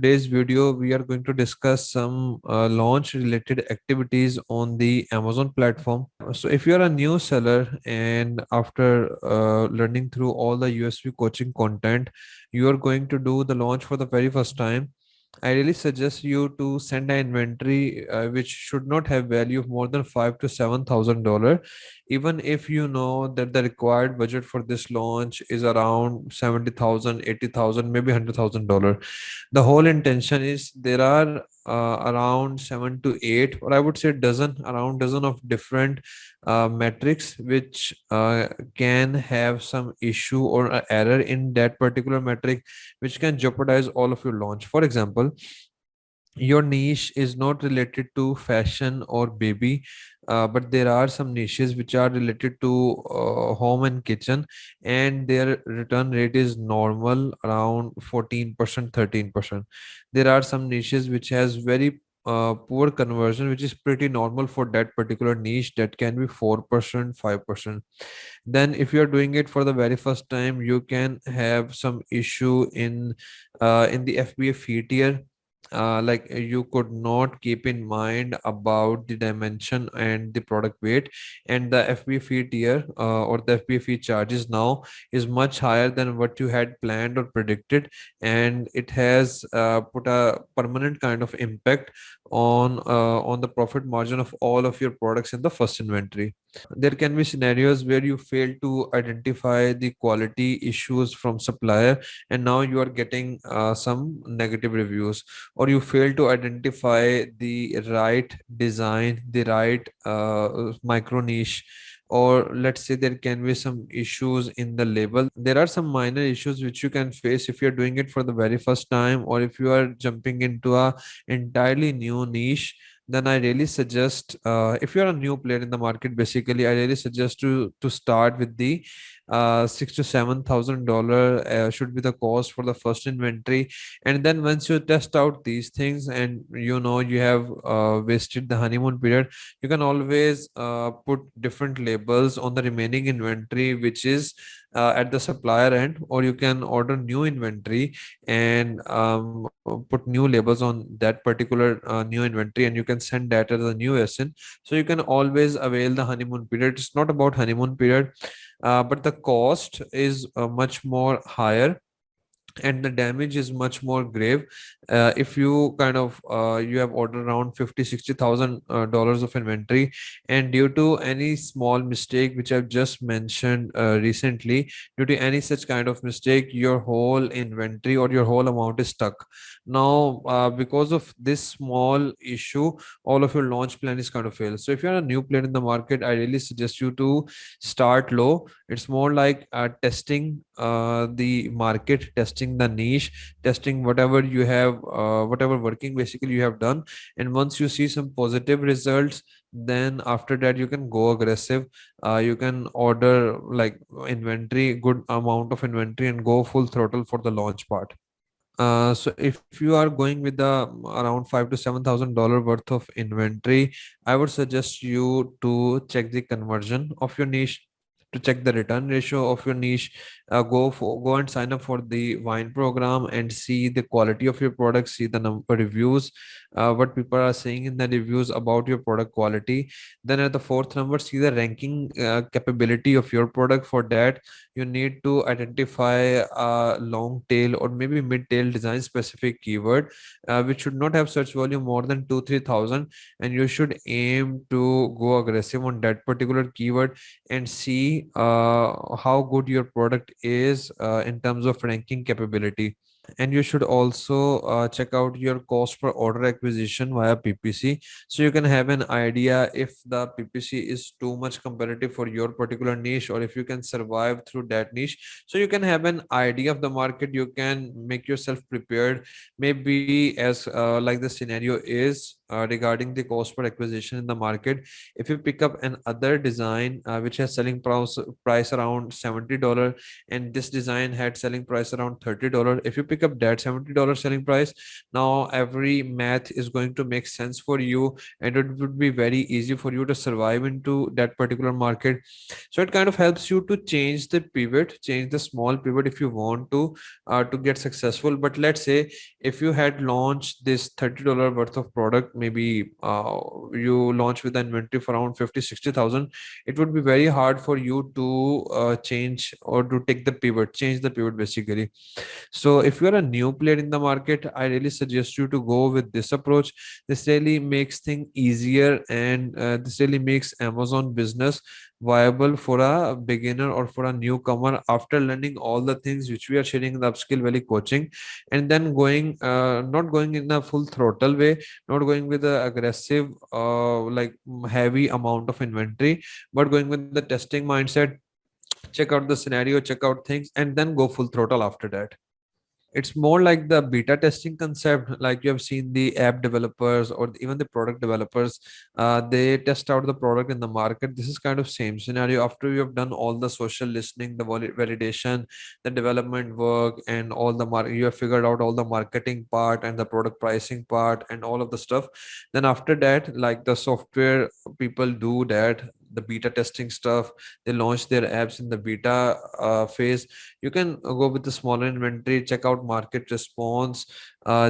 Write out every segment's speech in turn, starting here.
Today's video, we are going to discuss some launch related activities on the Amazon platform. So, if you are a new seller and after learning through all the USP coaching content, you are going to do the launch for the very first time, I really suggest you to send an inventory which should not have value of more than $5,000 to $7,000, even if you know that the required budget for this launch is around 70,000, 80,000, maybe $100,000. The whole intention is there are around 7 to 8, or I would say around dozen of different metrics which can have some issue or a error in that particular metric, which can jeopardize all of your launch. For example, your niche is not related to fashion or baby, but there are some niches which are related to home and kitchen, and their return rate is normal around 14%, 13%. There are some niches which has very poor conversion, which is pretty normal for that particular niche, that can be 4%, 5%. Then if you are doing it for the very first time, you can have some issue in the FBA fee tier. You could not keep in mind about the dimension and the product weight, and the FBA fee tier or the FBA fee charges now is much higher than what you had planned or predicted, and it has put a permanent kind of impact on the profit margin of all of your products in the first inventory. There can be scenarios where you fail to identify the quality issues from supplier, and now you are getting some negative reviews, or you fail to identify the right design, the right micro niche, or let's say there can be some issues in the label. There are some minor issues which you can face if you're doing it for the very first time, or if you are jumping into a entirely new niche. Then I really suggest, if you're a new player in the market, basically I really suggest to start with the $6,000 to $7,000 should be the cost for the first inventory. And then once you test out these things and you know you have wasted the honeymoon period, you can always put different labels on the remaining inventory which is at the supplier end, or you can order new inventory and put new labels on that particular new inventory, and you can send that as the new SN. So you can always avail the honeymoon period. It's not about honeymoon period, but the cost is much more higher, and the damage is much more grave if you kind of you have ordered around 50 60,000 dollars of inventory, and due to any small mistake which I've just mentioned recently, due to any such kind of mistake, your whole inventory or your whole amount is stuck. Now because of this small issue, all of your launch plan is kind of failed. So if you're a new player in the market, I really suggest you to start low. It's more like testing the market, testing the niche, testing whatever you have, whatever working basically you have done. And once you see some positive results, then after that you can go aggressive. You can order like inventory, good amount of inventory, and go full throttle for the launch part. So if you are going with the around $5,000 to $7,000 worth of inventory, I would suggest you to check the conversion of your niche, to check the return ratio of your niche. Go and sign up for the wine program and see the quality of your product, see the number reviews, what people are saying in the reviews about your product quality. Then at the fourth number, see the ranking capability of your product. For that, you need to identify a long tail or maybe mid tail design specific keyword, which should not have search volume more than 2 3,000, and you should aim to go aggressive on that particular keyword and see how good your product is in terms of ranking capability. And you should also check out your cost per order acquisition via PPC, so you can have an idea if the PPC is too much competitive for your particular niche, or if you can survive through that niche. So you can have an idea of the market, you can make yourself prepared. Maybe as like the scenario is, regarding the cost per acquisition in the market. If you pick up an other design which has selling price around $70, and this design had selling price around $30, if you pick up that $70 selling price, now every math is going to make sense for you, and it would be very easy for you to survive into that particular market. So it kind of helps you to change the pivot, change the small pivot if you want to get successful. But let's say if you had launched this $30 worth of product, maybe you launch with an inventory for around 50, 60,000, it would be very hard for you to change or to take the pivot, change the pivot basically. So if you're a new player in the market, I really suggest you to go with this approach. This really makes things easier, and this really makes Amazon business viable for a beginner or for a newcomer after learning all the things which we are sharing in the Upskill Valley coaching, and then going not going in a full throttle way, not going with the aggressive heavy amount of inventory, but going with the testing mindset, check out the scenario, check out things, and then go full throttle after that. It's more like the beta testing concept, like you have seen the app developers or even the product developers. They test out the product in the market. This is kind of same scenario. After you have done all the social listening, the validation, the development work, and all the you have figured out all the marketing part and the product pricing part and all of the stuff. Then after that, like the software people do that, the beta testing stuff, they launch their apps in the beta phase. You can go with the smaller inventory, check out market response,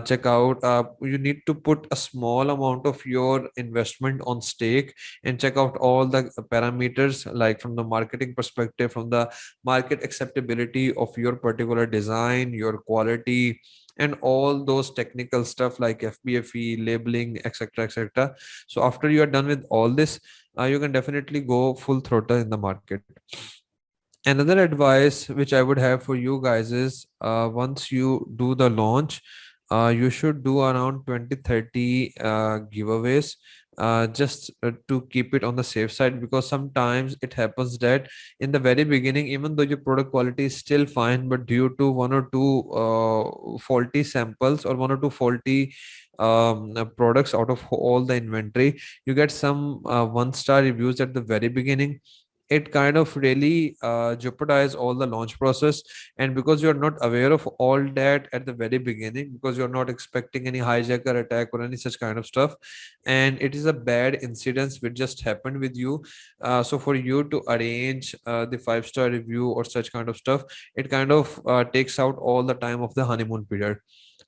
check out you need to put a small amount of your investment on stake, and check out all the parameters, like from the marketing perspective, from the market acceptability of your particular design, your quality, and all those technical stuff like FBFE, labeling, etc., etc. So after you are done with all this, you can definitely go full throttle in the market. Another advice which I would have for you guys is, once you do the launch, you should do around 20, 30 giveaways, just to keep it on the safe side, because sometimes it happens that in the very beginning, even though your product quality is still fine, but due to one or two faulty samples or one or two faulty products out of all the inventory, you get some one-star reviews at the very beginning. It kind of really jeopardize all the launch process. And because you're not aware of all that at the very beginning, because you're not expecting any hijacker attack or any such kind of stuff, and it is a bad incident which just happened with you, so for you to arrange the five-star review or such kind of stuff, it kind of takes out all the time of the honeymoon period.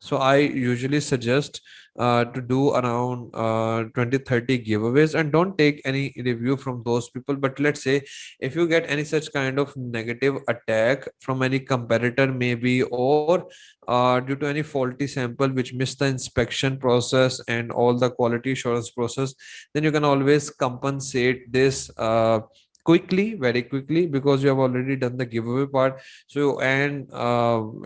So I usually suggest to do around 20, 30 giveaways, and don't take any review from those people. But let's say if you get any such kind of negative attack from any competitor, maybe, or due to any faulty sample which missed the inspection process and all the quality assurance process, then you can always compensate this quickly, very quickly, because you have already done the giveaway part. So, and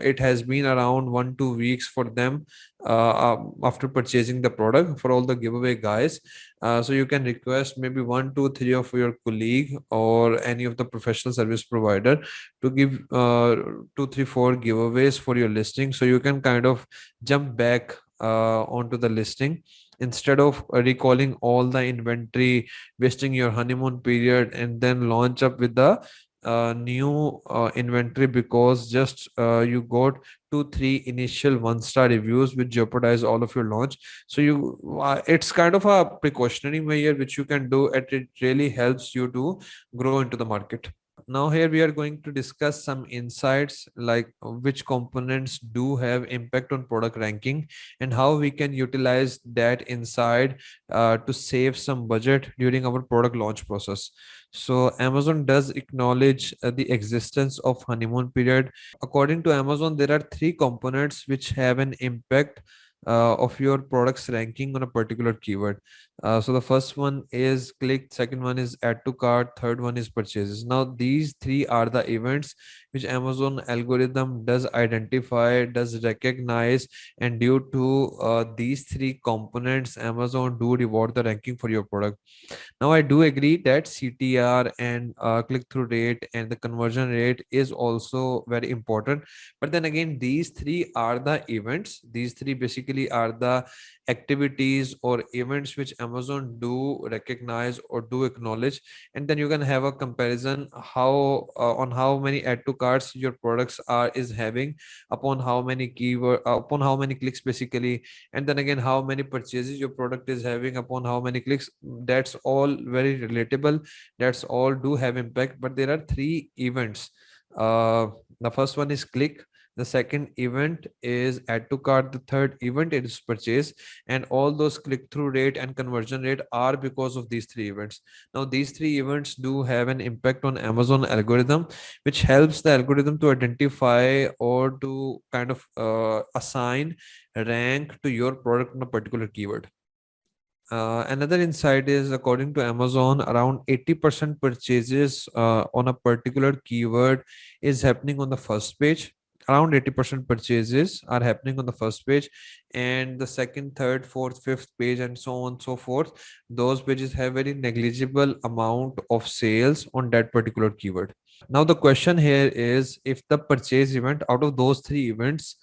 it has been around 1, 2 weeks for them after purchasing the product, for all the giveaway guys. So you can request maybe 1, 2, 3 of your colleague or any of the professional service provider to give 2, 3, 4 giveaways for your listing, so you can kind of jump back onto the listing, instead of recalling all the inventory, wasting your honeymoon period, and then launch up with the new inventory, because just you got 2, 3 initial one-star reviews which jeopardize all of your launch. So you it's kind of a precautionary measure which you can do, and it really helps you to grow into the market. Now here we are going to discuss some insights, like which components do have impact on product ranking, and how we can utilize that insight to save some budget during our product launch process. So Amazon does acknowledge the existence of honeymoon period. According to Amazon, there are three components which have an impact of your product's ranking on a particular keyword. So the first one is click, second one is add to cart, third one is purchases. Now these three are the events which Amazon algorithm does identify, does recognize, and due to these three components, Amazon do reward the ranking for your product. Now, I do agree that CTR and click-through rate and the conversion rate is also very important. But then again, these three are the events. These three basically basically are the activities or events which Amazon do recognize or do acknowledge, and then you can have a comparison how on how many add to carts your products are is having, upon how many keyword upon how many clicks basically, and then again how many purchases your product is having upon how many clicks. That's all very relatable, that's all do have impact. But there are three events. The first one is click, the second event is add to cart, the third event is purchase, and all those click through rate and conversion rate are because of these three events. Now these three events do have an impact on Amazon algorithm, which helps the algorithm to identify or to kind of assign rank to your product on a particular keyword. Another insight is, according to Amazon, around 80% purchases on a particular keyword is happening on the first page. Around 80% purchases are happening on the first page, and the second, third, fourth, fifth page, and so on and so forth. Those pages have very negligible amount of sales on that particular keyword. Now the question here is, if the purchase event out of those three events,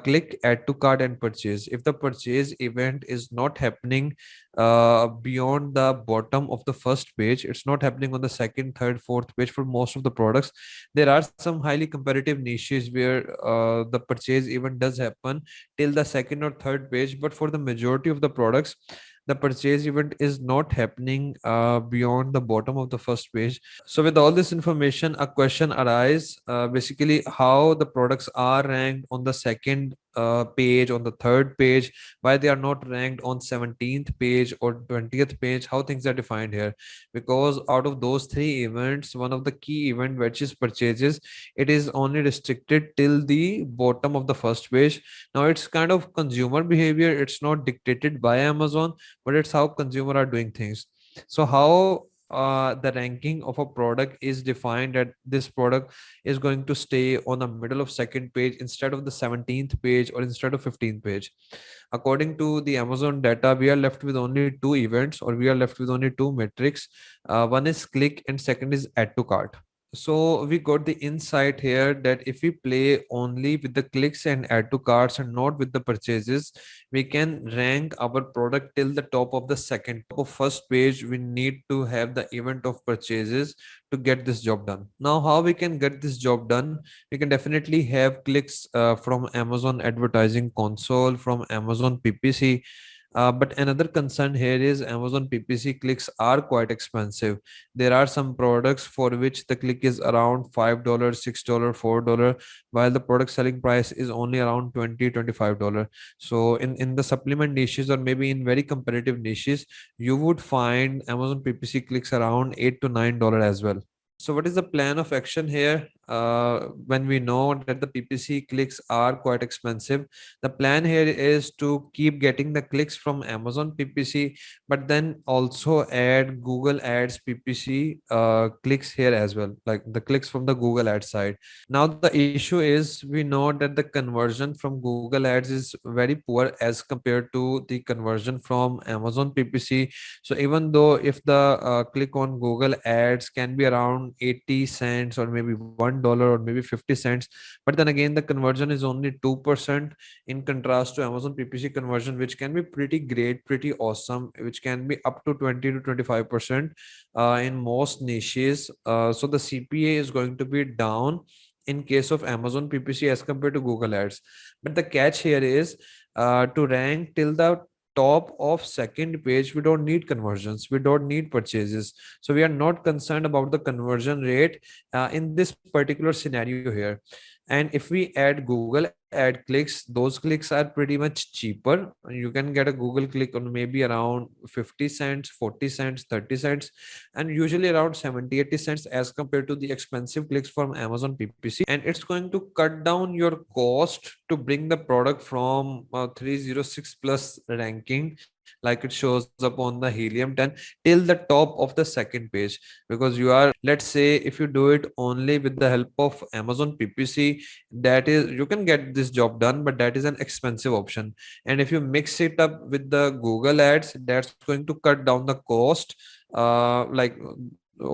click, add to cart, and purchase, if the purchase event is not happening beyond the bottom of the first page, it's not happening on the second, third, fourth page for most of the products. There are some highly competitive niches where the purchase event does happen till the second or third page, but for the majority of the products, the purchase event is not happening beyond the bottom of the first page. So with all this information, a question arises, basically how the products are ranked on the second page, on the third page, why they are not ranked on 17th page or 20th page, how things are defined here. Because out of those three events, one of the key event, which is purchases, it is only restricted till the bottom of the first page. Now it's kind of consumer behavior, it's not dictated by Amazon, but it's how consumer are doing things. So how the ranking of a product is defined, that this product is going to stay on the middle of second page instead of the 17th page or instead of 15th page. According to the Amazon data, we are left with only two events, or we are left with only two metrics. One is click and second is add to cart. So we got the insight here that if we play only with the clicks and add to carts and not with the purchases, we can rank our product till the top of the second. Top of first page, we need to have the event of purchases to get this job done. Now, how we can get this job done? We can definitely have clicks from Amazon Advertising Console, from Amazon PPC. But another concern here is Amazon PPC clicks are quite expensive. There are some products for which the click is around $5, $6, $4, while the product selling price is only around 20, $25. So in the supplement niches, or maybe in very competitive niches, you would find Amazon PPC clicks around $8 to $9 as well. So what is the plan of action here? When we know that the PPC clicks are quite expensive, the plan here is to keep getting the clicks from Amazon PPC, but then also add Google Ads PPC clicks here as well, like the clicks from the Google Ads side. Now the issue is, we know that the conversion from Google Ads is very poor as compared to the conversion from Amazon PPC. So even though if the click on Google Ads can be around 80 cents or maybe $1 or maybe 50 cents, but then again the conversion is only 2% in contrast to Amazon PPC conversion, which can be pretty great, pretty awesome, which can be up to 20 to 25% in most niches. So the CPA is going to be down in case of Amazon PPC as compared to Google Ads. But the catch here is, to rank till the top of second page, we don't need conversions, we don't need purchases, so we are not concerned about the conversion rate in this particular scenario here. And if we add Google ad clicks, those clicks are pretty much cheaper. You can get a Google click on maybe around 50 cents, 40 cents, 30 cents, and usually around 70, 80 cents as compared to the expensive clicks from Amazon PPC. And it's going to cut down your cost to bring the product from 306 plus ranking, like it shows up on the Helium 10, till the top of the second page. Because you are, let's say, if you do it only with the help of Amazon PPC, that is, you can get this job done, but that is an expensive option. And if you mix it up with the Google Ads, that's going to cut down the cost, like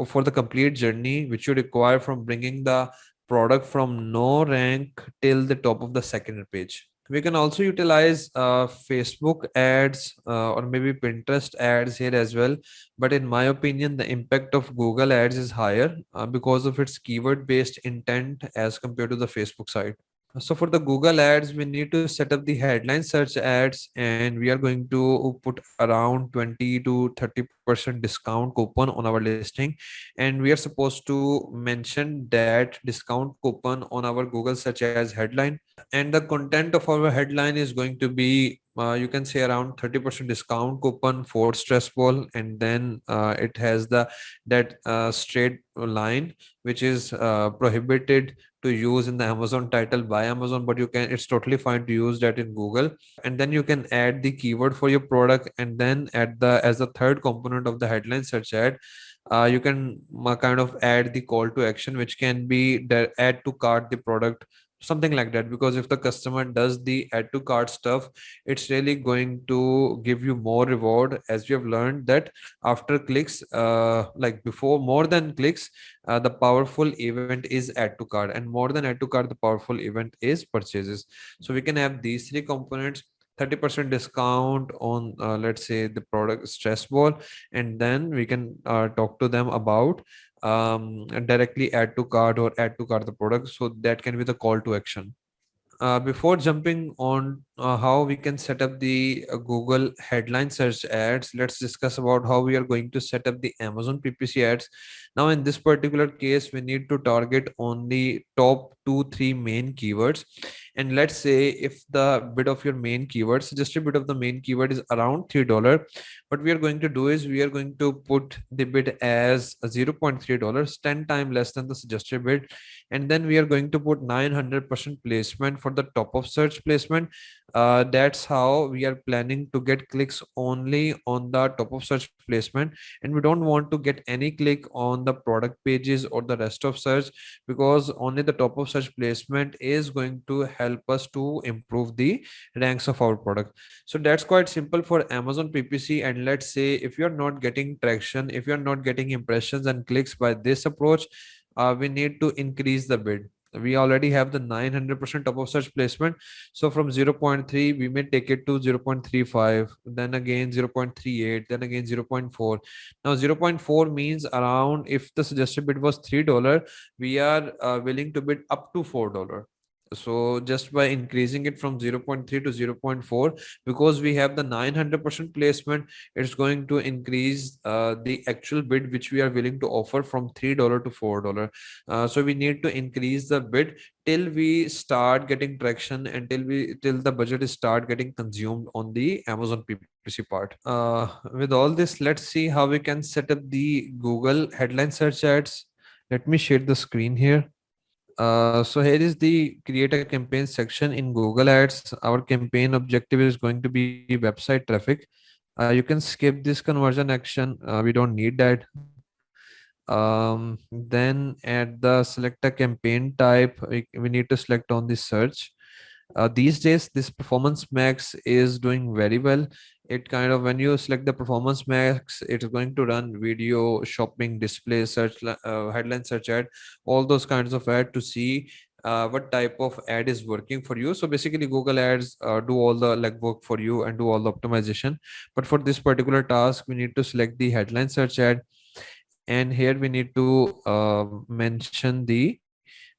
for the complete journey which you require from bringing the product from no rank till the top of the second page. We can also utilize Facebook ads or maybe Pinterest ads here as well. But in my opinion, the impact of Google ads is higher because of its keyword based intent as compared to the Facebook side. So for the Google ads, we need to set up the headline search ads, and we are going to put around 20 to 30% discount coupon on our listing. And we are supposed to mention that discount coupon on our Google search as headline. And the content of our headline is going to be you can say around 30% discount coupon for stress ball, and then it has the that straight line which is prohibited to use in the Amazon title by Amazon, but you can, it's totally fine to use that in Google. And then you can add the keyword for your product, and then at the as the third component of the headline search ad, you can kind of add the call to action, which can be the add to cart the product, something like that. Because if the customer does the add to cart stuff, it's really going to give you more reward, as we have learned that after clicks, like before, more than clicks, the powerful event is add to cart, and more than add to cart, the powerful event is purchases. So we can have these three components: 30% discount on let's say the product stress ball, and then we can talk to them about directly add to cart or add to cart the product, so that can be the call to action. Before jumping on how we can set up the Google headline search ads, let's discuss about how we are going to set up the Amazon PPC ads. Now, in this particular case, we need to target only top two, three main keywords. And let's say if the bid of your main keyword, suggested bid of the main keyword is around $3, what we are going to do is we are going to put the bid as $0.3, 10 times less than the suggested bid. And then we are going to put 900% placement for the top of search placement. That's how we are planning to get clicks only on the top of search placement, and we don't want to get any click on the product pages or the rest of search, because only the top of search placement is going to help us to improve the ranks of our product. So that's quite simple for Amazon PPC. And let's say if you're not getting traction, if you're not getting impressions and clicks by this approach, we need to increase the bid. We already have the 900% top of search placement. So from 0.3, we may take it to 0.35, then again 0.38, then again 0.4. Now 0.4 means around, if the suggested bid was $3, we are willing to bid up to $4. So just by increasing it from 0.3 to 0.4, because we have the 900% placement, it's going to increase the actual bid which we are willing to offer from $3 to $4. So we need to increase the bid till we start getting traction, and till the budget is start getting consumed on the Amazon PPC part. With all this, let's see how we can set up the Google headline search ads. Let me share the screen here. So here is the create a campaign section in Google Ads. Our campaign objective is going to be website traffic. You can skip this conversion action. We don't need that. Then at the select a campaign type, we need to select on the search. These days, this Performance Max is doing very well. It kind of, when you select the Performance Max, it's going to run video, shopping, display, search, headline search ad, all those kinds of ad to see what type of ad is working for you. So basically, Google Ads do all the legwork for you and do all the optimization. But for this particular task, we need to select the headline search ad, and here we need to mention the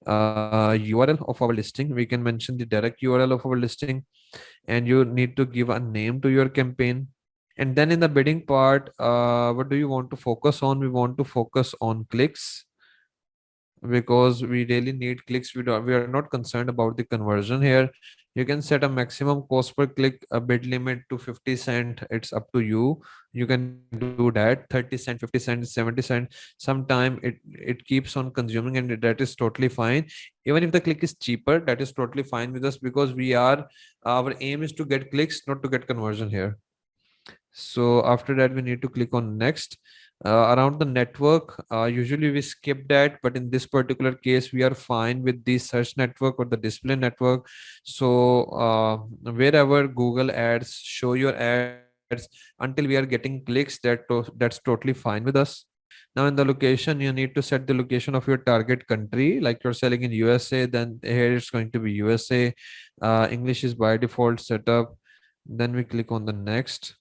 URL of our listing. We can mention the direct URL of our listing, and you need to give a name to your campaign. And then in the bidding part, what do you want to focus on? We want to focus on clicks, because we really need clicks. We are not concerned about the conversion here. You can set a maximum cost per click, a bid limit to 50 cent. It's up to you. You can do that. 30 cent, 50 cent, 70 cent. Sometime it keeps on consuming, and that is totally fine. Even if the click is cheaper, that is totally fine with us, because our aim is to get clicks, not to get conversion here. So after that, we need to click on next. Around the network, usually we skip that, but in this particular case, we are fine with the search network or the display network. So wherever Google ads show your ads until we are getting clicks, that's totally fine with us. Now in the location, you need to set the location of your target country. Like you're selling in USA, then here it's going to be USA. English is by default setup. Then we click on the next.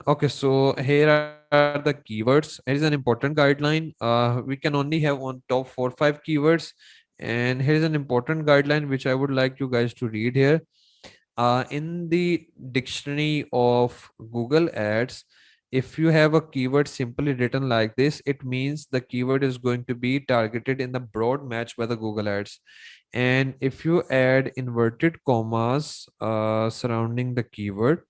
Okay, so here are the keywords. It is an important guideline. We can only have on top 4 5 keywords. And here is an important guideline which I would like you guys to read here. In the dictionary of Google Ads, if you have a keyword simply written like this, it means the keyword is going to be targeted in the broad match by the Google Ads. And if you add inverted commas surrounding the keyword,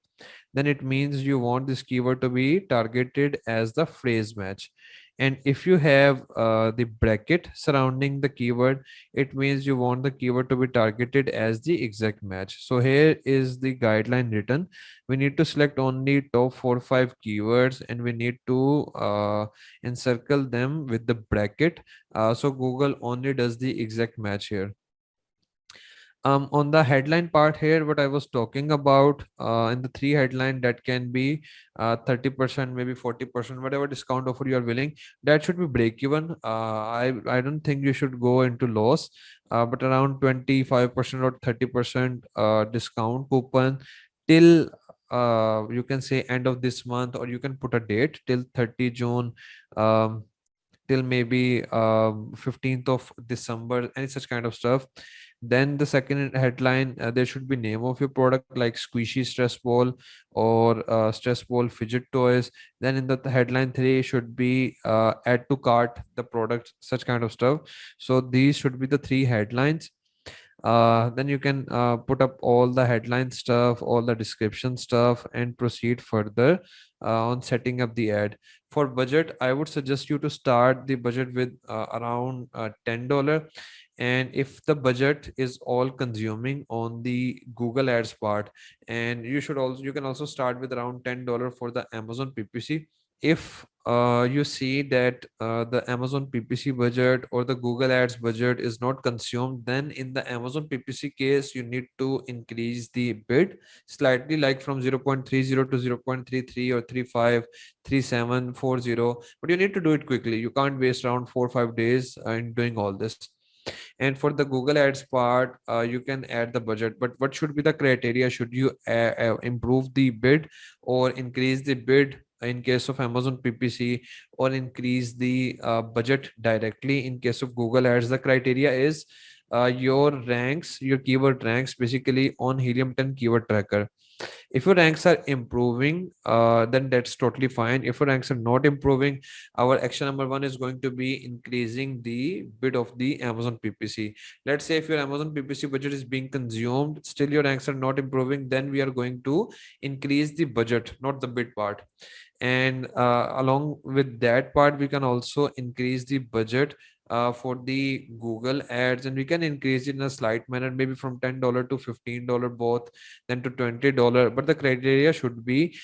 then it means you want this keyword to be targeted as the phrase match. And if you have the bracket surrounding the keyword, it means you want the keyword to be targeted as the exact match. So here is the guideline written. We need to select only top 4 5 keywords, and we need to encircle them with the bracket. So Google only does the exact match here. On the headline part here, what I was talking about, in the three headline, that can be 30%, maybe 40%, whatever discount offer you are willing, that should be break even. I don't think you should go into loss, but around 25% or 30% discount coupon till, you can say, end of this month, or you can put a date till 30 June, um, till maybe 15th of December, any such kind of stuff. Then the second headline, there should be name of your product like squishy stress ball or stress ball fidget toys. Then in the headline 3 should be add to cart the product, such kind of stuff. So these should be the three headlines. Then you can put up all the headline stuff, all the description stuff, and proceed further on setting up the ad. For budget, I would suggest you to start the budget with around $10. And if the budget is all consuming on the Google Ads part, and you can also start with around $10 for the Amazon PPC. If you see that the Amazon PPC budget or the Google Ads budget is not consumed, then in the Amazon PPC case, you need to increase the bid slightly, like from 0.30 to 0.33 or 35, 37, 40. But you need to do it quickly. You can't waste around 4 or 5 days in doing all this. And for the Google Ads part, you can add the budget, but what should be the criteria? Should you improve the bid or increase the bid in case of Amazon PPC, or increase the budget directly in case of Google Ads? The criteria is your keyword ranks basically on Helium 10 keyword tracker. If your ranks are improving, then that's totally fine. If your ranks are not improving, our action number one is going to be increasing the bid of the Amazon PPC. Let's say if your Amazon PPC budget is being consumed, still your ranks are not improving, then we are going to increase the budget, not the bid part. And along with that part, we can also increase the budget for the Google Ads, and we can increase it in a slight manner, maybe from $10 to $15 both, then to $20. But the criteria should be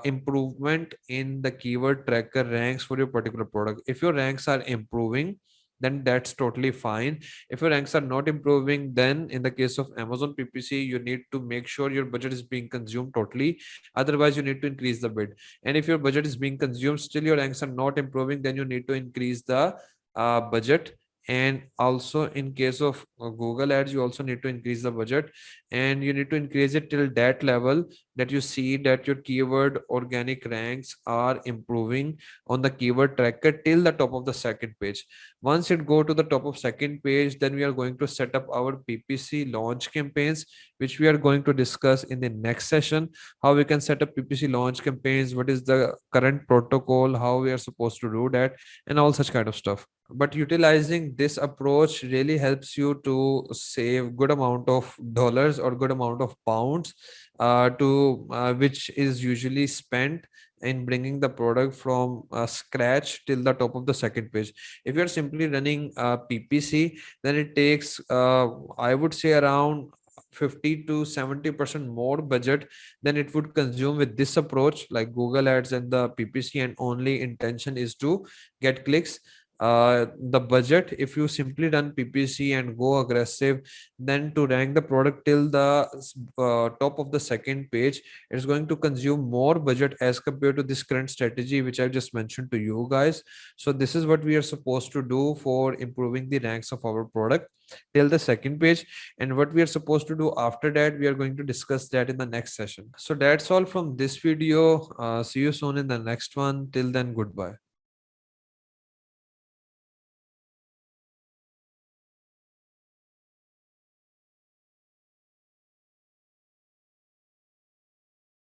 improvement in the keyword tracker ranks for your particular product. If your ranks are improving, then that's totally fine. If your ranks are not improving, then in the case of Amazon PPC, you need to make sure your budget is being consumed totally. Otherwise, you need to increase the bid. And if your budget is being consumed, still your ranks are not improving, then you need to increase the budget. And also in case of Google Ads, you also need to increase the budget, and you need to increase it till that level that you see that your keyword organic ranks are improving on the keyword tracker till the top of the second page. Once it go to the top of second page, then we are going to set up our PPC launch campaigns, which we are going to discuss in the next session. How we can set up PPC launch campaigns, what is the current protocol, how we are supposed to do that, and all such kind of stuff. But utilizing this approach really helps you to save good amount of dollars or good amount of pounds, to which is usually spent in bringing the product from scratch till the top of the second page. If you're simply running PPC, then it takes, I would say, around 50 to 70% more budget than it would consume with this approach, like Google Ads and the PPC, and only intention is to get clicks. the budget, if you simply done PPC and go aggressive, then to rank the product till the top of the second page, it's going to consume more budget as compared to this current strategy which I've just mentioned to you guys. So this is what we are supposed to do for improving the ranks of our product till the second page. And what we are supposed to do after that, we are going to discuss that in the next session. So that's all from this video. See you soon in the next one. Till then, goodbye.